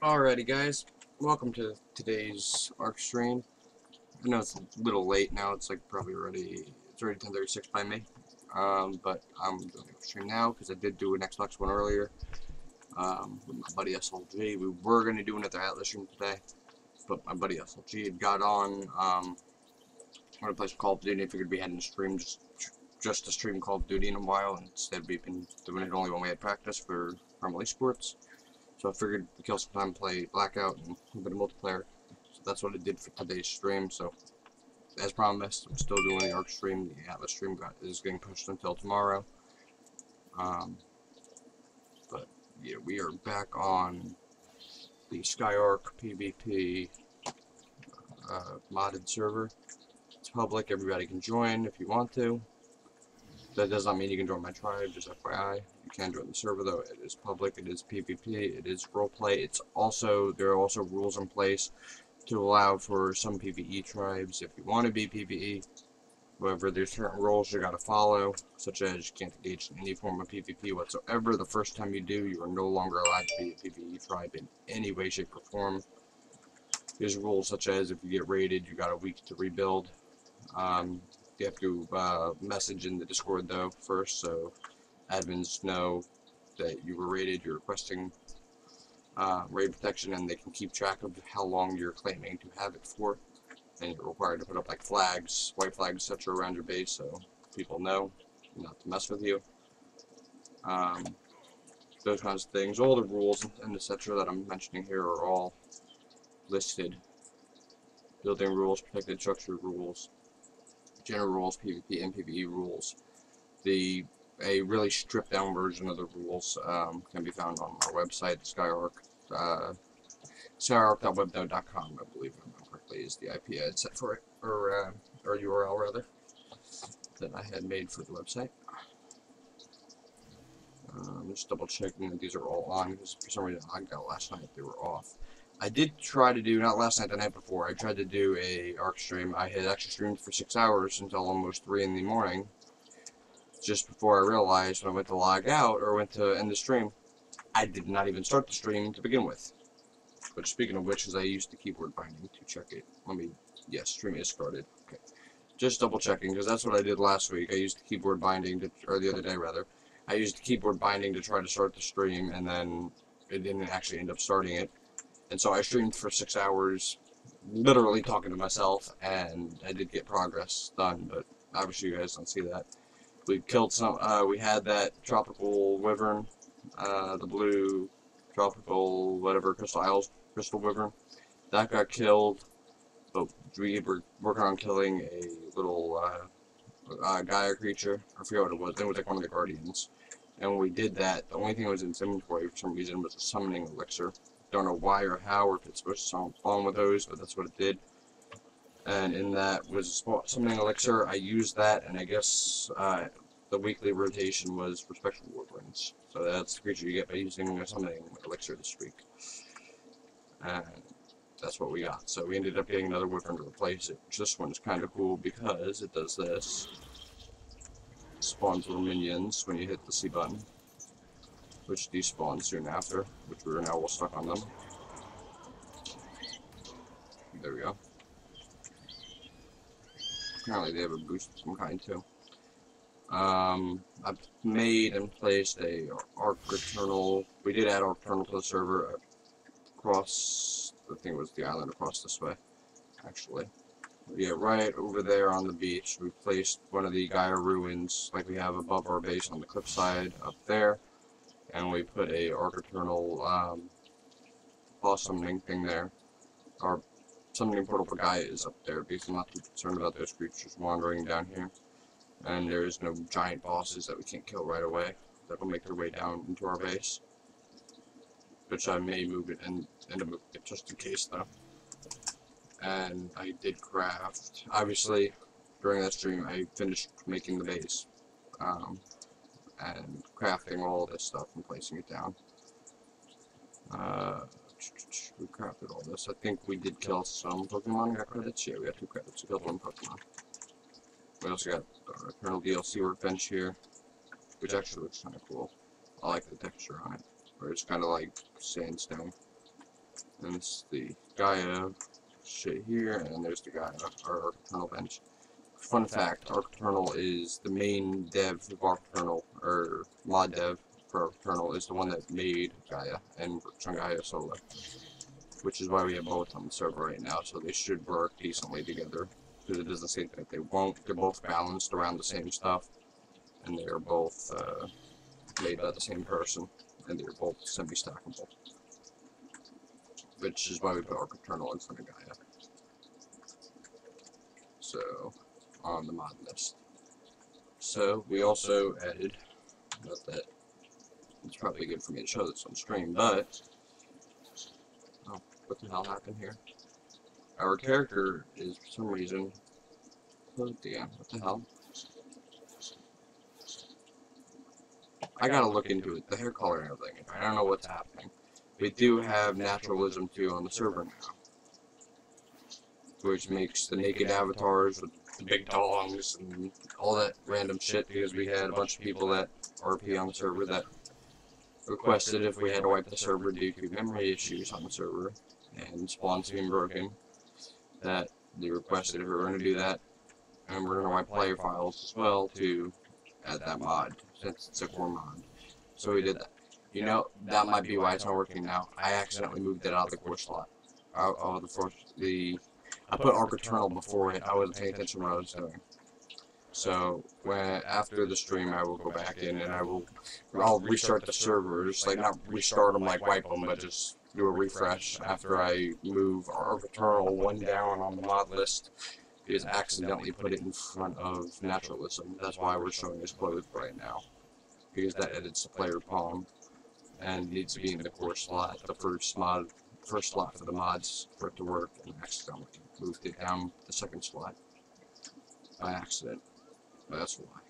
Alrighty guys, welcome to today's ARK stream. I know it's a little late now, it's like probably it's already 10:36 by me. But I'm doing a stream now because I did do an Xbox one earlier with my buddy SLG. We were going to do another Atlas stream today, but my buddy SLG had got on. I'm going to play some Call of Duty. I figured we hadn't streamed just to stream Call of Duty in a while, and instead we've been doing it only when we had practice for Primal Esports. So I figured we kill some time, play Blackout, and a bit of multiplayer. So that's what I did for today's stream. So, as promised, I'm still doing the ARK stream. The Atlas stream is getting pushed until tomorrow. But, yeah, we are back on the ARK PvP modded server. It's public. Everybody can join if you want to. That does not mean you can join my tribe, just FYI. You can join the server though. It is public, it is PvP, it is roleplay. There are also rules in place to allow for some PvE tribes if you want to be PvE. However, there's certain rules you gotta follow, such as you can't engage in any form of PvP whatsoever. The first time you do, you are no longer allowed to be a PvE tribe in any way, shape, or form. There's rules such as if you get raided, you got a week to rebuild. You have to message in the Discord though first, so admins know that you were raided, you're requesting raid protection, and they can keep track of how long you're claiming to have it for. And you're required to put up like flags, white flags, etc. around your base so people know not to mess with you. Those kinds of things. All the rules and etc. that I'm mentioning here are all listed. Building rules, protected structure rules, general rules, PvP and PvE rules. A really stripped down version of the rules can be found on our website, skyark.webnode.com, I believe, if I remember correctly, is the IP I had set for it, or URL rather, that I had made for the website. Just double checking that these are all on, because for some reason I got last night they were off. I did try to do, not last night, the night before, I tried to do a ARK stream. I had actually streamed for 6 hours until almost 3 in the morning, just before I realized when I went to log out, or went to end the stream, I did not even start the stream to begin with. But speaking of which, I used the keyboard binding to check it. Yes, stream is started. Okay. Just double checking, because that's what I did last week. I used the keyboard binding, or the other day rather. I used the keyboard binding to try to start the stream, and then it didn't actually end up starting it. And so I streamed for 6 hours, literally talking to myself, and I did get progress done, but obviously you guys don't see that. We killed some, we had that tropical wyvern, the blue tropical whatever crystal wyvern. That got killed, but we were working on killing a little Gaia creature. I forget what it was. I think it was like one of the guardians. And when we did that, the only thing that was in its inventory for some reason was a summoning elixir. Don't know why or how, or if it's supposed to spawn with those, but that's what it did. And in that was a summoning elixir. I used that, and I guess the weekly rotation was for special wyverns. So that's the creature you get by using a summoning elixir this week. And that's what we got. So we ended up getting another wyvern to replace it. Which this one is kind of cool because it does this. Spawns little minions when you hit the C button, which despawns soon after, which we are now all stuck on them. There we go. Apparently they have a boost of some kind too. I've made and placed a ARK Returnal. We did add ARK Returnal to the server across, I think it was the island across this way, actually. Yeah, right over there on the beach, we placed one of the Gaia ruins, like we have above our base on the cliffside up there, and we put a ARK Returnal boss summoning thing there. Our summoning portal for Gaia is up there because I'm not too concerned about those creatures wandering down here. And there's no giant bosses that we can't kill right away that will make their way down into our base. Which I may move it and end up moving it just in case though. And I did craft. Obviously, during that stream, I finished making the base. And crafting all this stuff and placing it down. We crafted all this. I think we did kill some Pokemon. Got credits? Yeah, we got 2 credits. We killed 1 Pokemon. We also got our Eternal DLC workbench here, which actually looks kind of cool. I like the texture on it, where it's kind of like sandstone. And this is the Gaia shit here, and there's the Gaia, our kernel bench. Fun fact, ARK kernel is the main dev of ARK kernel, or mod dev for ARK kernel, is the one that made Gaia and works on Gaia solo. Which is why we have both on the server right now, so they should work decently together. Because it doesn't say that they won't. They're both balanced around the same stuff, and they are both made by the same person, and they're both semi-stackable. Which is why we put ARK kernel in front of Gaia. So, on the mod list. So, we also added, not that it's probably good for me to show this on stream, but, oh, what the hell happened here? Our character is, for some reason, closed again. What the hell? I gotta look into it, the hair color and everything. I don't know what's happening. We do have naturalism 2 on the server now, which makes the naked avatars with the big dongs and all that random shit, because we had a bunch of people that RP on the server that requested if we had to wipe the server due to memory issues on the server and spawns being broken, that they requested if we were going to do that, and we're going to wipe player files as well to add that mod, since it's a core mod. So we did that. You know, that might be why it's not working now. I accidentally moved it out of the core slot. I put ARK Eternal before it. I wasn't paying attention to what I was doing. So after the stream, I will go back in and I'll restart the servers, like not restart them like wipe them, but just do a refresh after I move ARK Eternal 1 down on the mod list, because I accidentally put it in front of naturalism. That's why we're showing this closed right now, because that edits the player palm and needs to be in the core slot, the first slot for the mods for it to work, and accidentally moved it down the second slot by accident. That's why.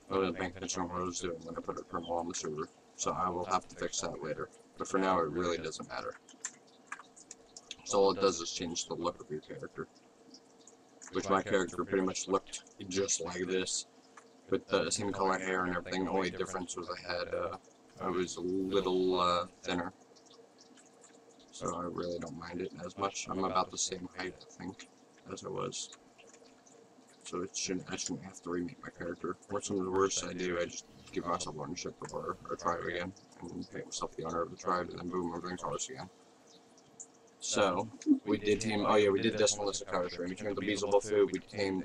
I wasn't paying attention to what I was doing when I put a kernel on the server, so I will have to fix that later. But for now, it really doesn't matter. So all it does is change the look of your character, which my character pretty much looked just like this, with the same color hair and everything. The only difference was I was a little thinner, so I really don't mind it as much. I'm about the same height, I think, as I was. So I shouldn't have to remake my character. What's some of the worst I do, I just give myself ownership of our tribe again, and make myself the owner of the tribe, and then boom, everything's ours again. So, we did tame, oh yeah, we did this Melissa Cow stream. We tamed the Beelzebub food, we tamed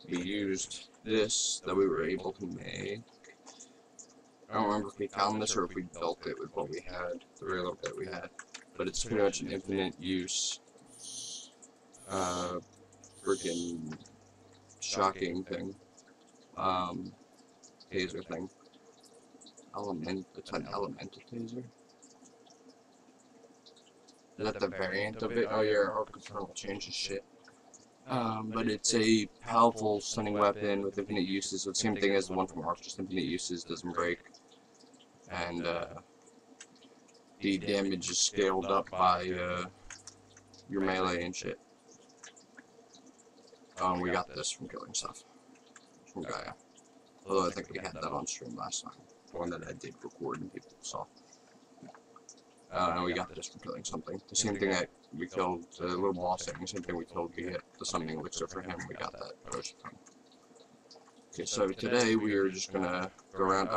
we used this that we were able to make. I don't remember if we found this or if we built it with what we had, the very little bit we had. But it's pretty much an infinite use, freaking shocking thing. Taser thing. It's an elemental taser. Is that the variant of it? Oh yeah, ARK Eternal changes shit. But it's a powerful stunning weapon with infinite uses. So the same thing as the one from ARK, just infinite uses, doesn't break. And the damage is scaled up by your melee and shit. We got this from killing stuff. From Gaia. Although I think we had that on stream last time. The one that I did record and people saw. And we got this from killing something. The same thing that we killed the little boss thing, the same thing we killed, we hit the summoning elixir for him, we got that potion from. Okay, so today we are just gonna go around,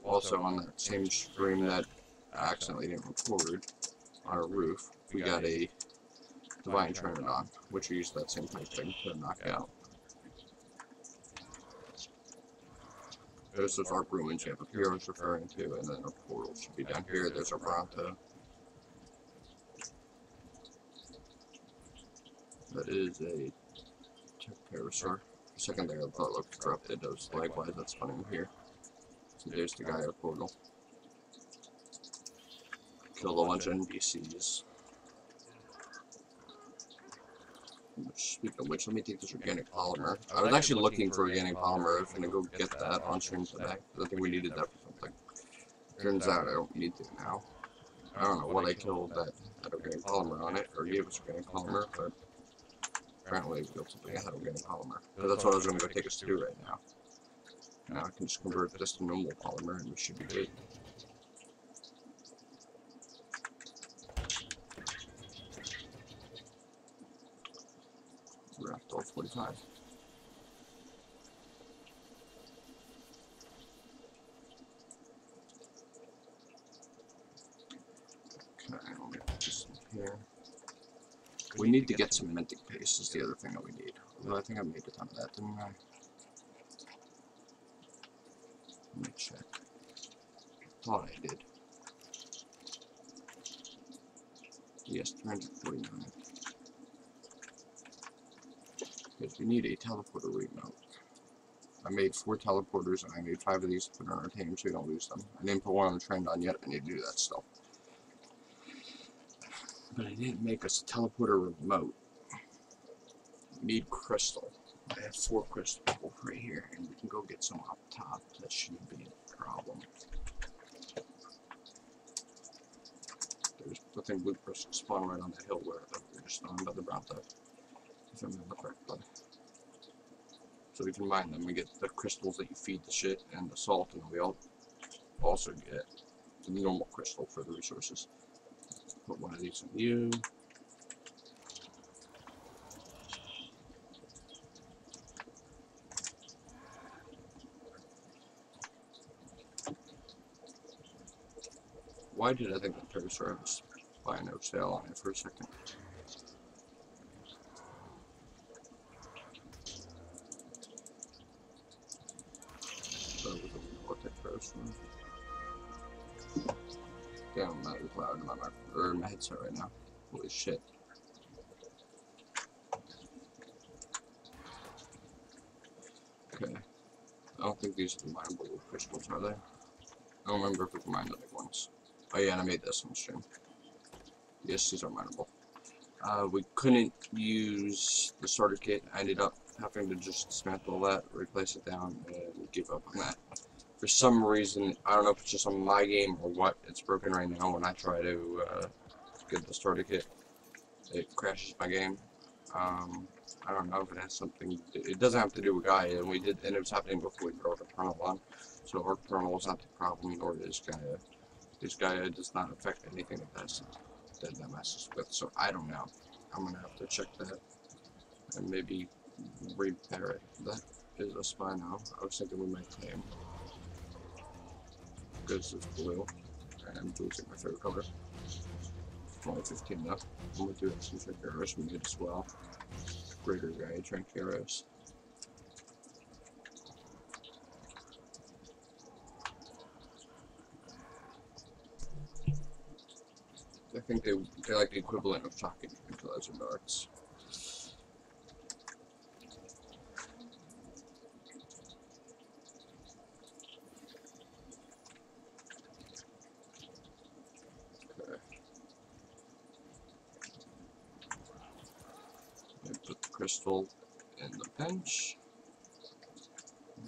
also on that same stream that I accidentally didn't record, on our roof, we got a Divine Trinodon, which we used that same type thing to knock out. There's those ARK ruins you have a hero's referring to, and then our portal should be down here. There's our Bronto. That is a Parasaur. For a second there, I thought it looked corrupted. That was likewise, that's funny here. So there's the Gaia portal. Killed a bunch of NPCs. Speaking of which, let me take this organic polymer. I was actually looking for organic polymer. I was gonna go get that on stream today. I think we needed that for something. Turns out I don't need to now. I don't know what I killed that had organic polymer on it, or gave us organic polymer, but apparently we built something that had organic polymer. But that's what I was gonna go take us to right now. Now I can just convert this to normal polymer and we should be good. time. Okay, let me put this in here. We need to get some minting paste is the other thing that we need. Although I think I made a ton of that, didn't I? Let me check. Thought I did. Yes, 349. Because we need a teleporter remote. I made 4 teleporters and I made 5 of these to put on our team so we don't lose them. I didn't put one on the trend on yet, I need to do that still. But I didn't make us a teleporter remote. We need crystal. I have 4 crystals right here, and we can go get some up top. That shouldn't be a problem. There's nothing blue crystal spawn right on that hill where we're just on by the brown stuff. If I remember correctly. So we can mine them. We get the crystals that you feed the shit and the salt, and we also get the normal crystal for the resources. Put one of these in you. Why did I think the Pterosaur was by no sale on it for a second? So it was a Vortex Pterosaur. Damn, I'm not as loud in my headset right now. Holy shit. Okay. I don't think these are the mineable crystals, are they? I don't remember if we can mine the big ones. Oh yeah, and I made this on stream. Yes, these are mineable. We couldn't use the starter kit. I ended up having to just dismantle that, replace it down, and give up on that. For some reason, I don't know if it's just on my game or what, it's broken right now. When I try to get the starter kit, it crashes my game. I don't know if it has something. It doesn't have to do with Gaia, and it was happening before we brought the kernel on. So ARK kernel is not the problem, nor is Gaia. Because Gaia does not affect anything that messes with. So I don't know. I'm gonna have to check that and maybe repair it. That is a Spino. I was thinking we might claim because it's blue, and blue's like my favorite color. Only 15 though. I'm gonna do some Tranqueros we need as well. Greater Gaia Tranqueros. I think they're like the equivalent of shocking tranquilizer darts. Okay. Put the crystal in the bench.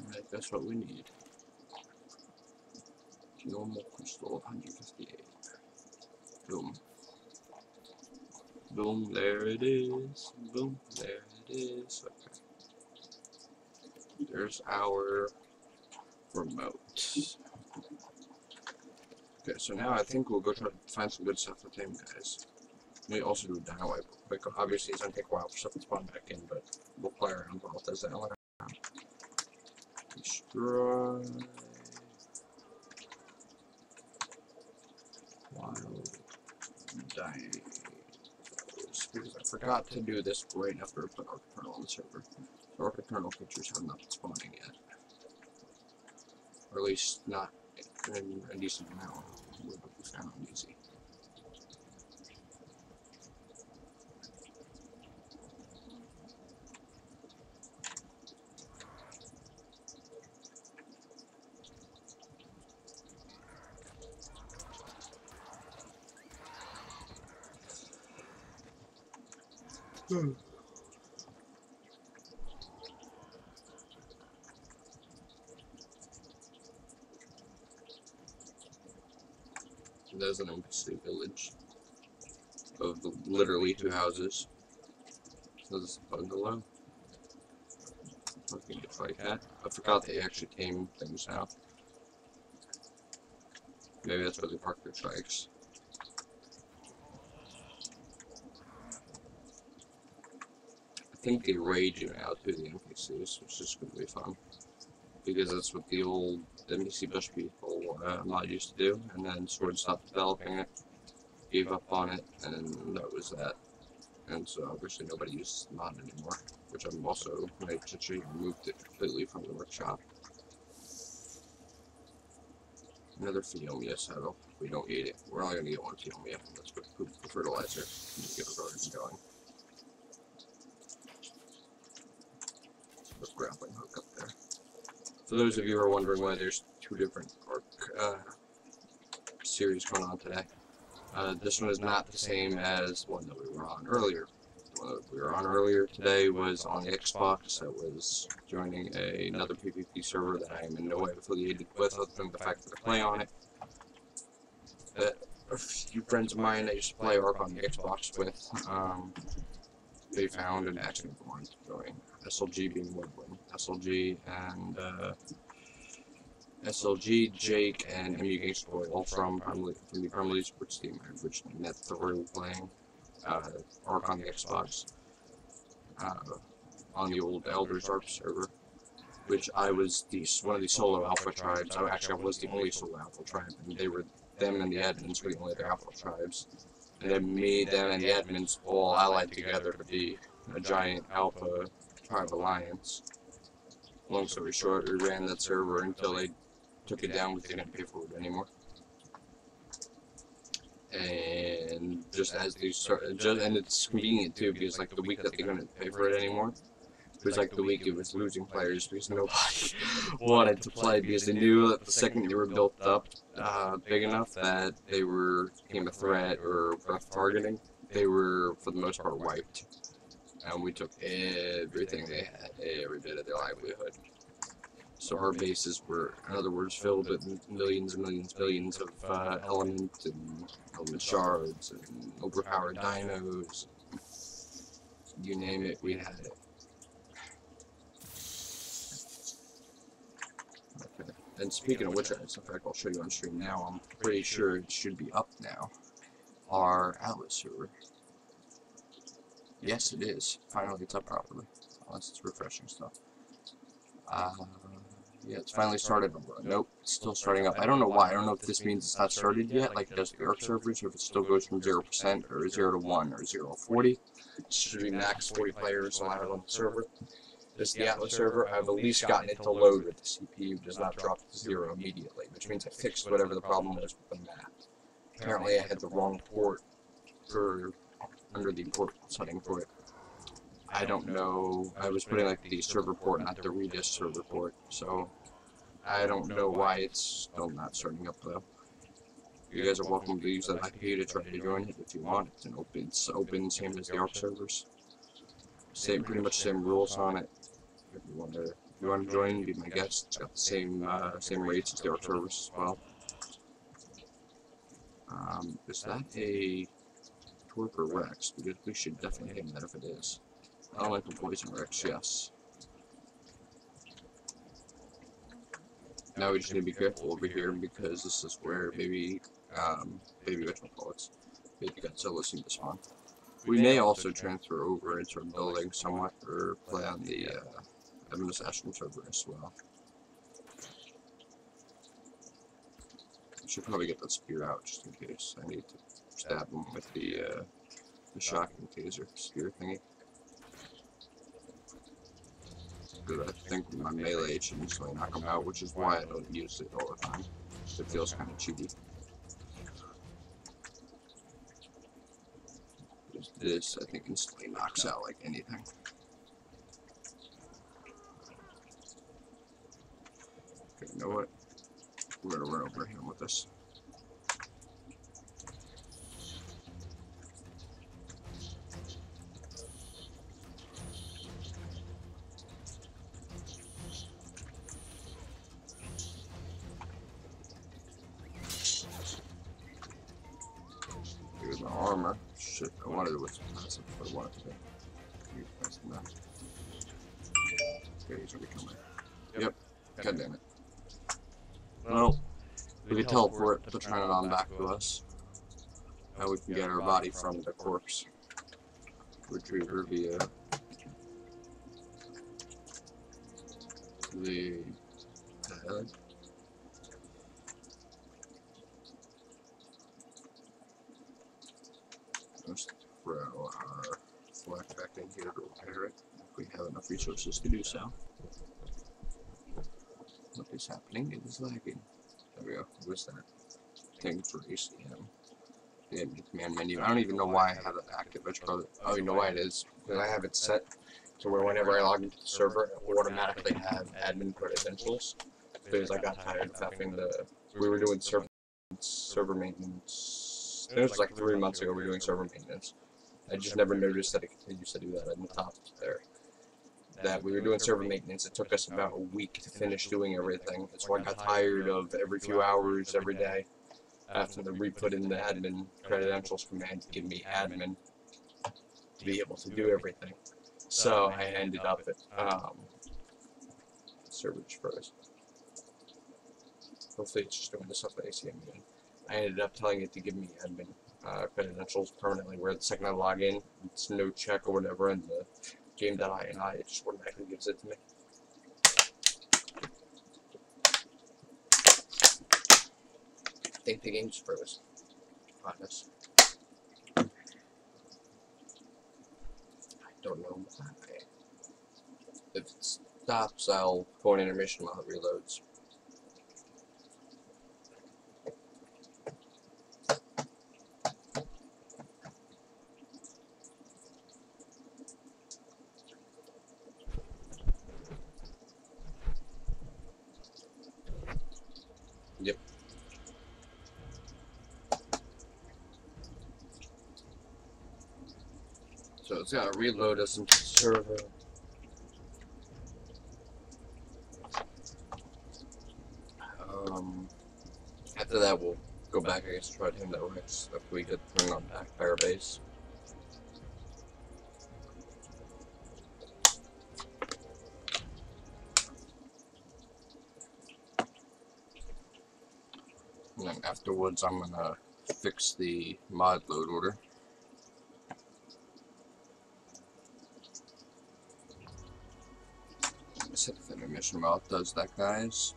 Alright, that's what we need. Normal crystal 158. Boom. Boom, there it is. Boom, there it is. Okay. There's our remote. Okay, so now I think we'll go try to find some good stuff with him, guys. We also do a dino wipe real quick. Obviously, it's gonna take a while for stuff to spawn back in, but we'll play around with all this. Destroy. Wild dinos. Because I forgot to do this right after I put ARK Eternal on the server. The ARK Eternal pictures have not been spawning yet. Or at least not in a decent amount. We'll be found easy. There's an NPC village of literally 2 houses. So this is a bungalow. I can get fight at. I forgot they actually tame things now. Maybe that's where they park their trikes. I think they raid you now to the NPCs, which is going to be fun. Because that's what the old NPC Bush people mod used to do, and then Sword stopped developing it, gave up on it, and that was that. And so obviously nobody uses the mod anymore, which I'm also like potentially removed it completely from the workshop. Another Phiomia saddle. We don't need it. We're only going to get one Phiomia. Let's put poop for fertilizer and just get our gardens going. Put a grappling hook up there. For those of you who are wondering why there's two different ARK series going on today, this one is not the same as the one that we were on earlier. The one that we were on earlier today was on the Xbox. That was joining another PvP server that I am in no way affiliated with, other than the fact that I play on it. That a few friends of mine that used to play ARK on the Xbox with, they found and actually wanted to join. SLG being one of them. SLG and SLG, Jake, and MU Gangster Boy, all from the Premier League Sports team. I originally met through playing ARK on the Xbox on the old Elders ARK server, which I was one of the solo alpha tribes. I was the only solo alpha tribe, and they were them and the admins were the only other alpha tribes. And then them and the admins all allied together to be a giant alpha tribe alliance. Long story short, we ran that server until they took it down because they didn't pay for it anymore. And just as they started, and it's convenient too, because like the week that they couldn't pay for it anymore, it was like the week it was losing players because nobody wanted to play, because they knew that the second you were built up big enough that they became a threat or rough targeting, they were for the most part wiped. And we took everything they had, every bit of their livelihood. So our bases were, in other words, filled with millions and millions of element shards and overpowered dinos. You name it, we had it. Okay. And speaking of which, in fact, I'll show you on stream now. I'm pretty sure it should be up now. Our Atlas server. Yes, it is. Finally, it's up properly. Unless it's refreshing stuff. Yeah, it's finally started. Nope, it's still starting up. I don't know why. I don't know if this means it's not started yet, like it does the ARK servers, or if it still goes from 0% or 0 to 1 or 0 to 40. It should be max 40 players allowed on the server. This is the Atlas server. I've at least gotten it to load with the CPU. Does not drop to 0 immediately, which means I fixed whatever the problem was with the map. Apparently, I had the wrong port under the port setting for it. I don't know. I was putting like the server port, not the Redis server port, so I don't know why it's still not starting up though. You guys are welcome to use that IP to try to join it if you want. It's open, same as the ARK servers. Pretty much same rules on it. If you want to join, be my guest. It's got the same rates as the ARK servers as well. Is that a Torpor Rex? Because we should definitely hit that if it is. Elemental Poison Rex, yes. Now we just need to be careful over here because this is where baby whatchamacallits, baby Godzilla seem to spawn. We may also transfer over into our building somewhat, or play on the Assassin server as well. I should probably get that spear out just in case I need to stab him with the shocking taser spear thingy. Good, I think my melee should instantly knock him out, which is why I don't use it all the time. It feels kind of cheaty. This, I think, instantly knocks out like anything. Okay, you know what? We're gonna run over him with this. Here's my armor. Shit, I wanted it was passive, but I wanted to be fast enough. Okay, he's already coming. Yep, god damn it. Well, we could teleport the Trinodon back to us. Now we can get our body from the corpse retriever via the pad. Let's throw our flash back in here to repair it if we have enough resources to do so. What is happening? It is lagging. There we go. What's that? Things for ACM. The command menu. I don't even know why I have it active. Oh, you know why it is? Because I have it set to where whenever I log into the server, it will automatically have admin credentials. Because I got tired of having the. We were doing server maintenance. It was like 3 months ago. We were doing server maintenance. I just never noticed that it continues to do that in the top there. That we were doing server maintenance. It took us about a week to finish doing everything. So I got tired of every few hours, every day, having to re-put in the admin credentials command to give me admin to be able to do everything. So I ended up at server just froze. Hopefully it's just doing this stuff at ACM again. I ended up telling it to give me admin credentials permanently, where the second I log in, it's no check or whatever, and the game.ini, it just automatically gives it to me. I think the game just froze. Honest. I don't know why. If it stops, I'll go on intermission while it reloads. Yep. So it's gotta reload us into the server. After that, we'll go back, I guess, try to him that Rex if we could bring on back Firebase. And then afterwards, I'm gonna fix the mod load order. Set if the intermission while it does that, guys.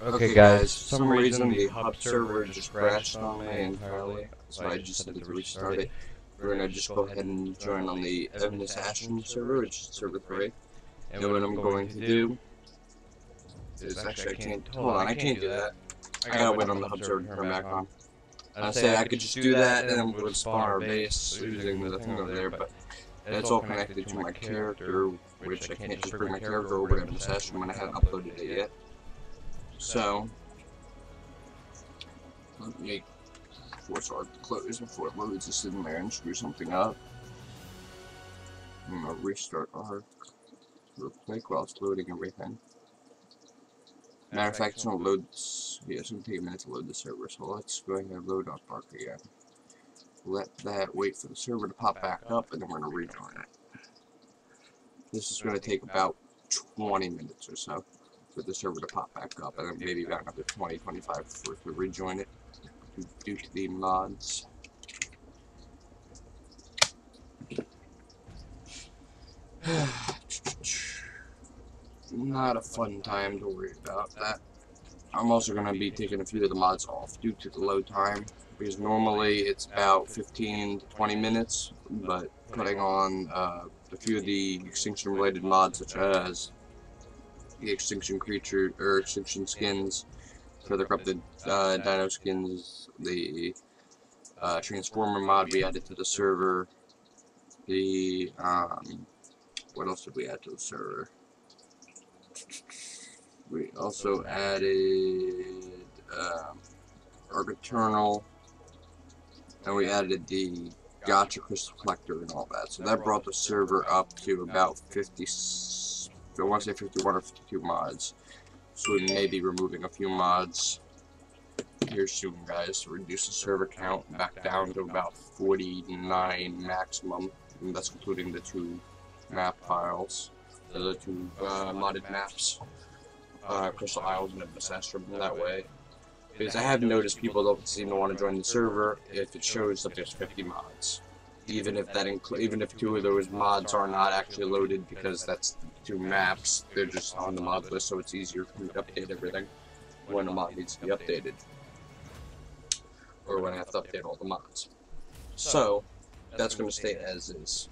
Okay guys, for some reason the hub server just crashed on me entirely, so I just decided to restart it. We're gonna just go ahead and join on the Extinction server, which is server 3. And what I'm going to do is actually I can't, hold on, I can't do that. I gotta wait on the hub server to turn back on. I say I could just do that and then we'll spawn our base using the thing over there, but it's all connected to my character, which I can't just bring my character over to Extinction when I haven't uploaded it yet. So, let me force ARK to close before it loads this in there and screw something up. I'm gonna restart ARK real quick while it's loading everything. Matter of fact, it's gonna load this. Yeah, it's gonna take a minute to load the server, so let's go ahead and load up ARK again. Let that wait for the server to pop back up, and then we're gonna rejoin it. This is gonna take about 20 minutes or so for the server to pop back up, and then maybe about another 20-25 before we rejoin it due to the mods. Not a fun time to worry about that. I'm also going to be taking a few of the mods off due to the load time, because normally it's about 15 to 20 minutes, but putting on a few of the Extinction related mods, such as the Extinction creature or Extinction skins, further corrupted dino skins, the Transformer mod we added to the server, the what else did we add to the server? We also added ARK Eternal, and we added the Gotcha Crystal Collector and all that. So that brought the server up to about 50, I want to say 51 or 52 mods. So we may be removing a few mods here soon, guys, to reduce the server count back down to about 49 maximum. And that's including the 2 map files, the 2 modded maps. Crystal Isles and Ancestrum that way. Because I have noticed people don't seem to want to join the server if it shows that there's 50 mods. Even if 2 of those mods are not actually loaded, because that's 2 maps, they're just on the mod list, so it's easier for me to update everything when a mod needs to be updated. Or when I have to update all the mods. So, that's going to stay as is.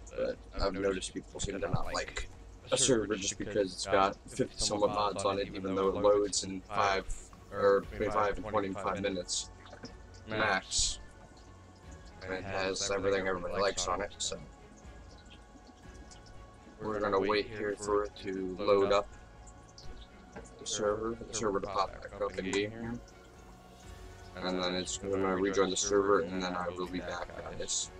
But I've noticed people seem to not like a server just because it's got 50 somewhat mods on it, even though it loads in 25 and 25 minutes max, and it has everything everybody likes on it. So we're gonna wait here for it to load up the server to pop back up and be here, and then it's gonna rejoin the server, and then I will be back, guys.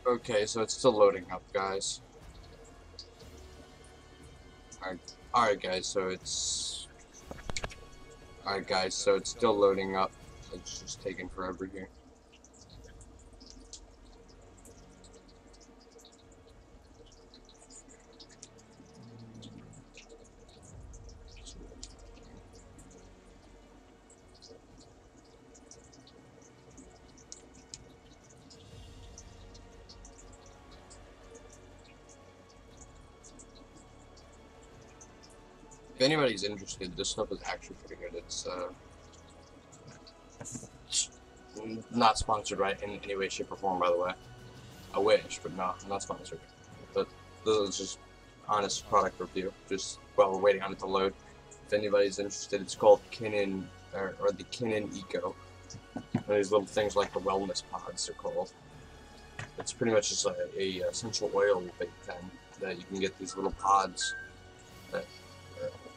Okay, so it's still loading up, guys. Alright, guys, so it's... Alright, guys, so it's still loading up. It's just taking forever here. If anybody's interested, this stuff is actually pretty good. It's not sponsored by in any way, shape, or form, by the way. I wish, but no, I'm not sponsored. But this is just honest product review. Just while we're waiting on it to load. If anybody's interested, it's called Kinnan or the Kinnan Eco. And these little things like the wellness pods are called. It's pretty much just a essential oil vape pen that you can get these little pods that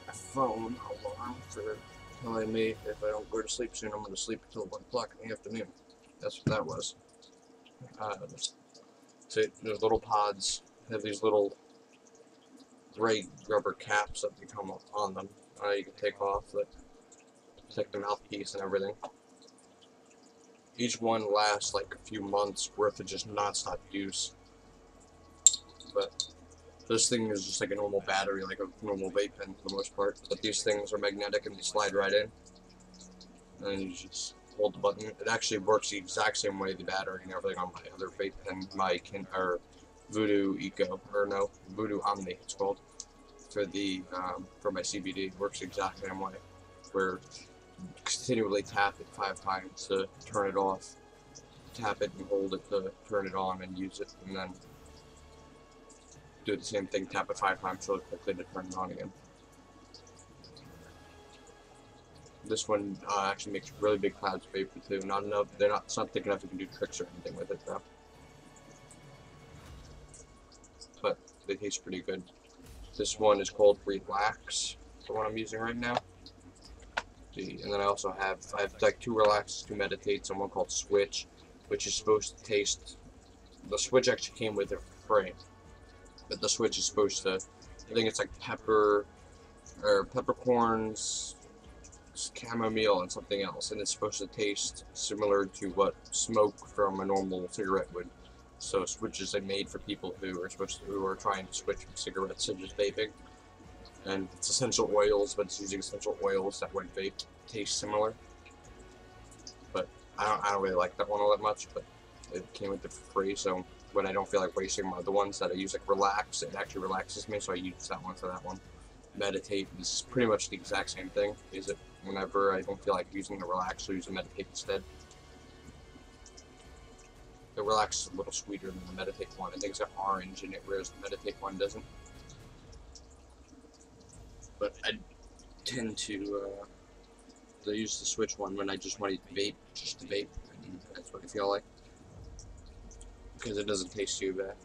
a phone alarm for telling me if I don't go to sleep soon, I'm going to sleep until 1 o'clock in the afternoon. That's what that was. So there's little pods, have these little gray rubber caps that become on them. You can take off that protect the mouthpiece and everything. Each one lasts like a few months worth of just non-stop use. But this thing is just like a normal battery, like a normal vape pen for the most part. But these things are magnetic and they slide right in. And you just hold the button. It actually works the exact same way, the battery and everything, on my other vape pen, my Voodoo Eco, or no, Voodoo Omni, it's called, for my CBD. It works the exact same way. Where continually tap it 5 times to turn it off, tap it and hold it to turn it on and use it, and then do the same thing, tap it 5 times really quickly to turn it on again. This one actually makes really big clouds of vapor too. Not enough. It's not thick enough you can do tricks or anything with it though. But they taste pretty good. This one is called Relax, the one I'm using right now. And then I have like 2 Relaxes, 2 Meditates, and one called Switch, which is supposed to taste. The Switch actually came with it for free, but the Switch is supposed to. I think it's like peppercorns, chamomile, and something else, and it's supposed to taste similar to what smoke from a normal cigarette would. So Switches are made for people who are trying to switch from cigarettes to just vaping. And it's essential oils, but it's using essential oils that would vape taste similar. But I don't really like that one all that much, but it came with it for free, so when I don't feel like wasting my other ones that I use, like Relax, it actually relaxes me, so I use that one for that one. Meditate is pretty much the exact same thing. Is it whenever I don't feel like using the Relax, I'll use the Meditate instead. The Relax is a little sweeter than the Meditate one. I think it's got orange in it, whereas the Meditate one doesn't. But I tend to use the Switch one when I just want to vape, just to vape, and that's what I feel like. Because it doesn't taste too bad.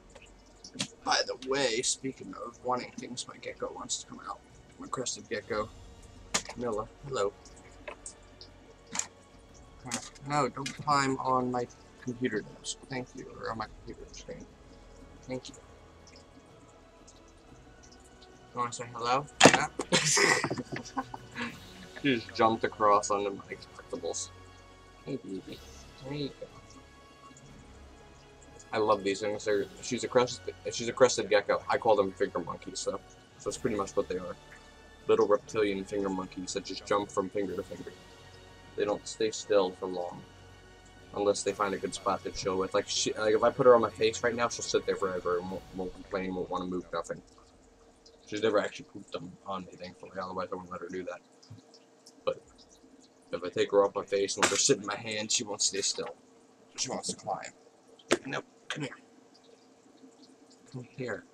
By the way, speaking of wanting things, my gecko wants to come out. My crested gecko. Milla, hello. No, don't climb on my computer desk. Thank you. Or on my computer screen. Thank you. You want to say hello? Yeah. She just jumped across onto my collectibles. Hey, baby. There you go. I love these things. She's a crested gecko. I call them finger monkeys, so that's pretty much what they are. Little reptilian finger monkeys that just jump from finger to finger. They don't stay still for long, unless they find a good spot to chill with. Like if I put her on my face right now, she'll sit there forever and won't complain, won't want to move, nothing. She's never actually pooped on me, thankfully. Otherwise, I wouldn't let her do that. But if I take her off my face and let her sit in my hand, she won't stay still. She wants to climb. No, come here. Come here.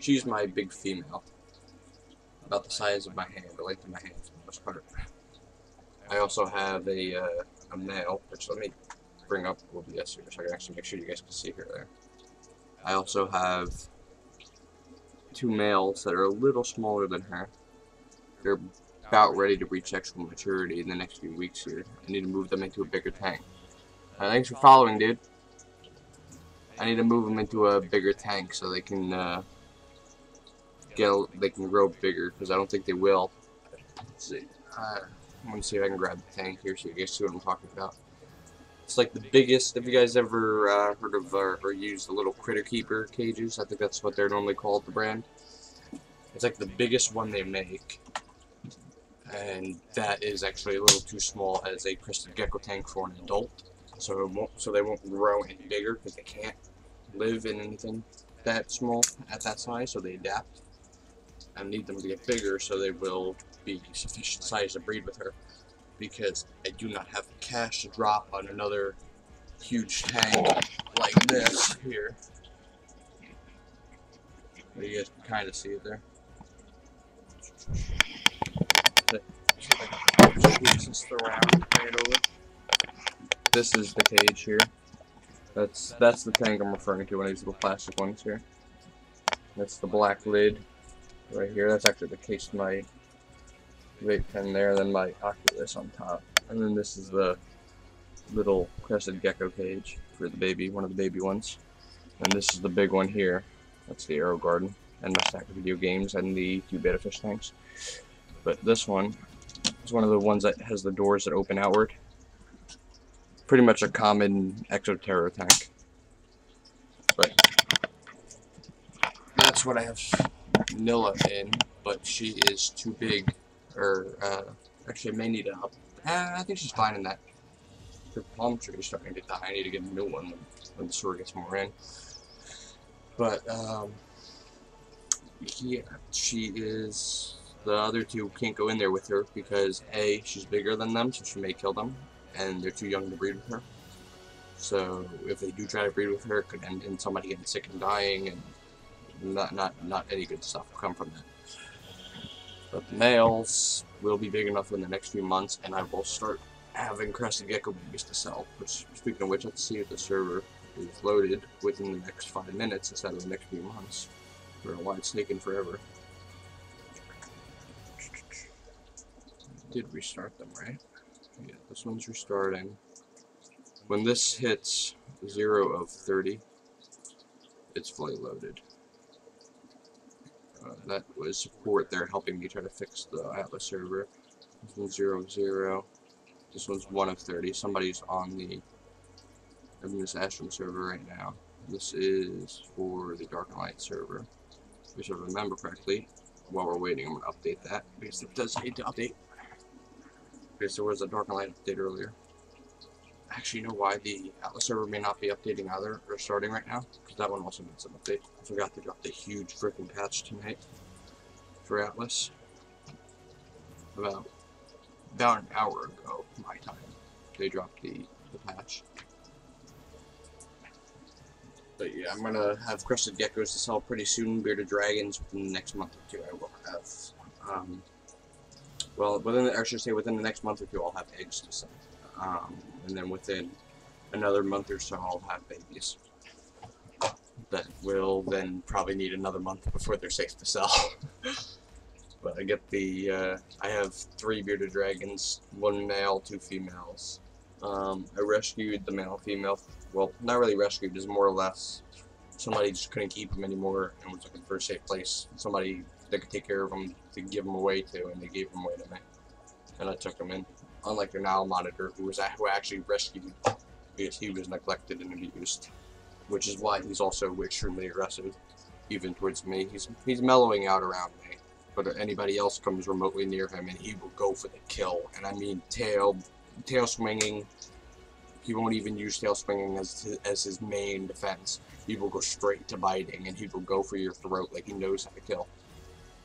She's my big female. About the size of my hand, the length of my hand for the most part. I also have a male, which let me bring up OBS here so I can actually make sure you guys can see her there. I also have 2 males that are a little smaller than her. They're about ready to reach sexual maturity in the next few weeks here. I need to move them into a bigger tank. Thanks for following, dude. I need to move them into a bigger tank so they can grow bigger, because I don't think they will. Let's see. I'm gonna see if I can grab the tank here so you guys see what I'm talking about. It's like the biggest. Have you guys ever heard of or used the little critter keeper cages? I think that's what they're normally called, the brand. It's like the biggest one they make, and that is actually a little too small as a crested gecko tank for an adult. So they won't grow any bigger because they can't live in anything that small at that size. So they adapt and need them to get bigger so they will be sufficient size to breed with her. Because I do not have the cash to drop on another huge tank like this here. But you guys can kind of see it there. This is the cage here. That's the tank I'm referring to, one of these little plastic ones here. That's the black lid right here. That's actually the case of my vape pen there, and then my Oculus on top. And then this is the little crested gecko cage for the baby, one of the baby ones. And this is the big one here. That's the Arrow Garden and my stack of video games and the 2 betta fish tanks. But this one is one of the ones that has the doors that open outward. Pretty much a common Exoterror tank. But that's what I have Nilla in, but she is too big. Or actually, I may need to up. I think she's fine in that. Her palm tree is starting to die. I need to get a new one when the store gets more in. But yeah, she is. The other two can't go in there with her because A, she's bigger than them, so she may kill them, and they're too young to breed with her. So if they do try to breed with her, it could end in somebody getting sick and dying, and not any good stuff will come from that. But the males will be big enough in the next few months, and I will start having crested gecko babies to sell. Which, speaking of which, let's see if the server is loaded within the next 5 minutes instead of the next few months. I don't know why it's taking forever. Did restart them, right? Yeah, this one's restarting. When this hits 0 of 30, it's fully loaded. That was support. They're helping me try to fix the Atlas server. This one's 0 of 0. This one's 1 of 30. Somebody's on the Miss Ashton server right now. This is for the Dark and Light server. If I remember correctly, while we're waiting, I'm going to update that because it does need to update. Because there was a Dark and Light update earlier. Actually, you know why the Atlas server may not be updating either, or starting right now? Because that one also needs an update. I forgot to drop the huge freaking patch tonight for Atlas. About an hour ago, my time, they dropped the patch. But yeah, I'm gonna have crested geckos to sell pretty soon. Bearded dragons within the next month or two. I will have. Well, I should say within the next month or two, I'll have eggs to sell. And then within another month or so, I'll have babies. That will then probably need another month before they're safe to sell. But I get the, I have 3 bearded dragons, 1 male, 2 females. I rescued the male, female, well, not really rescued, just more or less, somebody just couldn't keep them anymore and was looking for a safe place. Somebody that could take care of them to give them away to, and they gave them away to me. And I took them in. Unlike their Nile monitor, who actually rescued because he was neglected and abused, which is why he's also extremely aggressive, even towards me. He's mellowing out around me, but anybody else comes remotely near him, and he will go for the kill. And I mean tail swinging. He won't even use tail swinging as his main defense. He will go straight to biting, and he will go for your throat like he knows how to kill.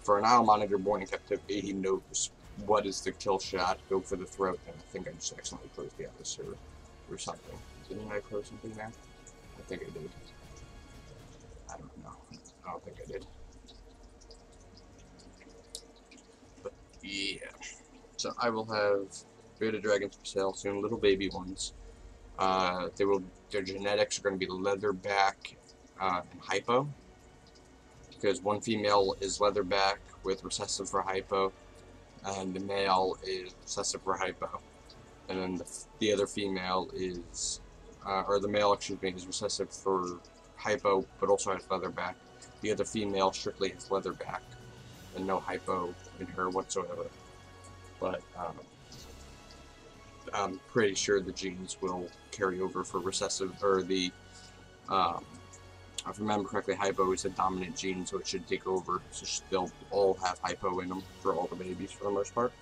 For an Nile monitor born in captivity, he knows what is the kill shot, go for the throat, and I think I just accidentally closed the Atlas server or something. Didn't I close something there? I think I did. I don't know. I don't think I did. But yeah. So I will have bearded dragons for sale soon, little baby ones. Their genetics are going to be leatherback and hypo. Because one female is leatherback with recessive for hypo, and the male is recessive for hypo, and then the other female is or the male, excuse me, is recessive for hypo, but also has leatherback. The other female strictly has leatherback, and no hypo in her whatsoever. But I'm pretty sure the genes will carry over for recessive, or the, if I remember correctly, hypo is a dominant gene, so it should take over. So they'll all have hypo in them for all the babies for the most part.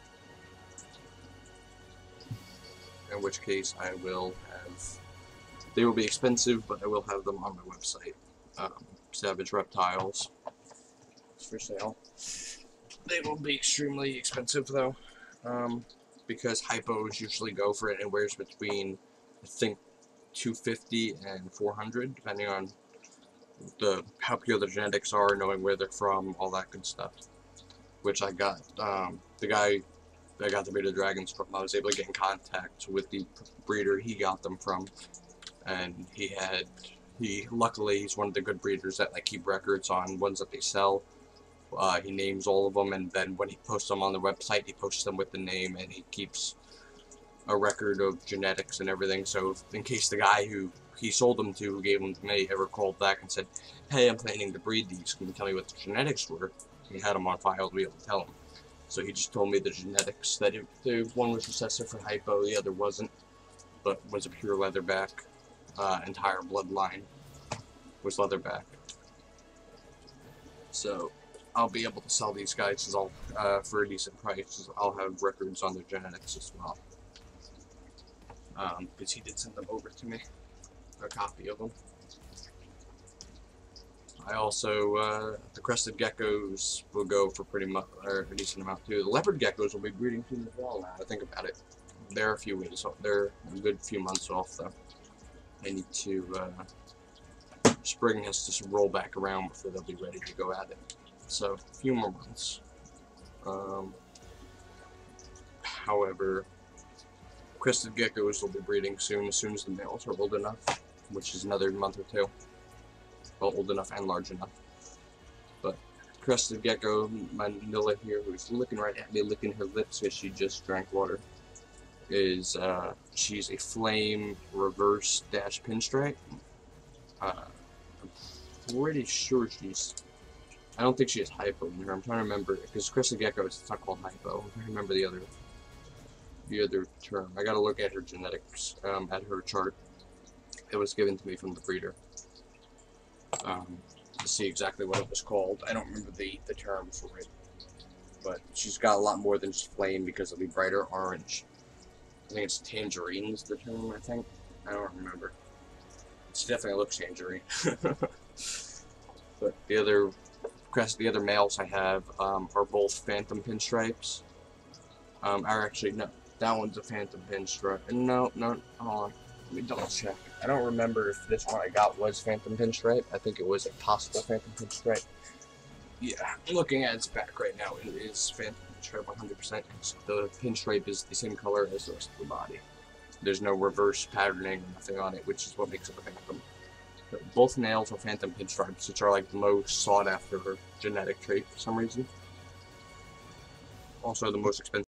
In which case, I will have. They will be expensive, but I will have them on my website. Savage Reptiles. It's for sale. They will be extremely expensive though, because hypos usually go for it anywhere between, I think, 250 and 400, depending on how pure the genetics are, knowing where they're from, all that good stuff. Which I got, the guy I got the beta dragons from, I was able to get in contact with the breeder he got them from, and luckily he's one of the good breeders that keep records on ones that they sell. He names all of them, and then when he posts them on the website, he posts them with the name, and he keeps a record of genetics and everything. So in case the guy who he sold them to, who gave them to me, ever called back and said, "Hey, I'm planning to breed these. Can you tell me what the genetics were?" He had them on file to be able to tell him. So he just told me the genetics, that the one was recessive for hypo, the other wasn't, but was a pure leatherback. Entire bloodline was leatherback. So I'll be able to sell these guys for a decent price. I'll have records on their genetics as well. Because he did send them over to me, a copy of them. I also, the crested geckos will go for pretty much, or a decent amount too. The leopard geckos will be breeding soon as well now, I think about it. They're a few weeks off, they're a good few months off though. I need to, spring has to roll back around before they'll be ready to go at it. So, a few more months. However, crested geckos will be breeding soon as the males are old enough, which is another month or two. Well, old enough and large enough. But crested gecko, my Manila here, who's looking right at me, licking her lips because she just drank water, is she's a flame reverse dash pinstripe. I'm pretty sure I don't think she has hypo in her. I'm trying to remember, because crested gecko, it's not called hypo. I'm trying to remember the other term. I gotta look at her genetics, at her chart. It was given to me from the breeder. To see exactly what it was called. I don't remember the term for it. But she's got a lot more than just flame because it'll be brighter orange. I think it's tangerine is the term, I think. I don't remember. She definitely looks tangerine. But the other males I have are both phantom pinstripes. Actually, no, that one's a phantom pinstripe. No, hold on. Let me double check. I don't remember if this one I got was phantom pinstripe. I think it was a possible phantom pinstripe. Yeah, I'm looking at its back right now. It is phantom pinstripe 100%. The pinstripe is the same color as the rest of the body. There's no reverse patterning or nothing on it, which is what makes it a phantom. But both males are phantom pinstripes, which are the most sought after genetic trait for some reason. Also the most expensive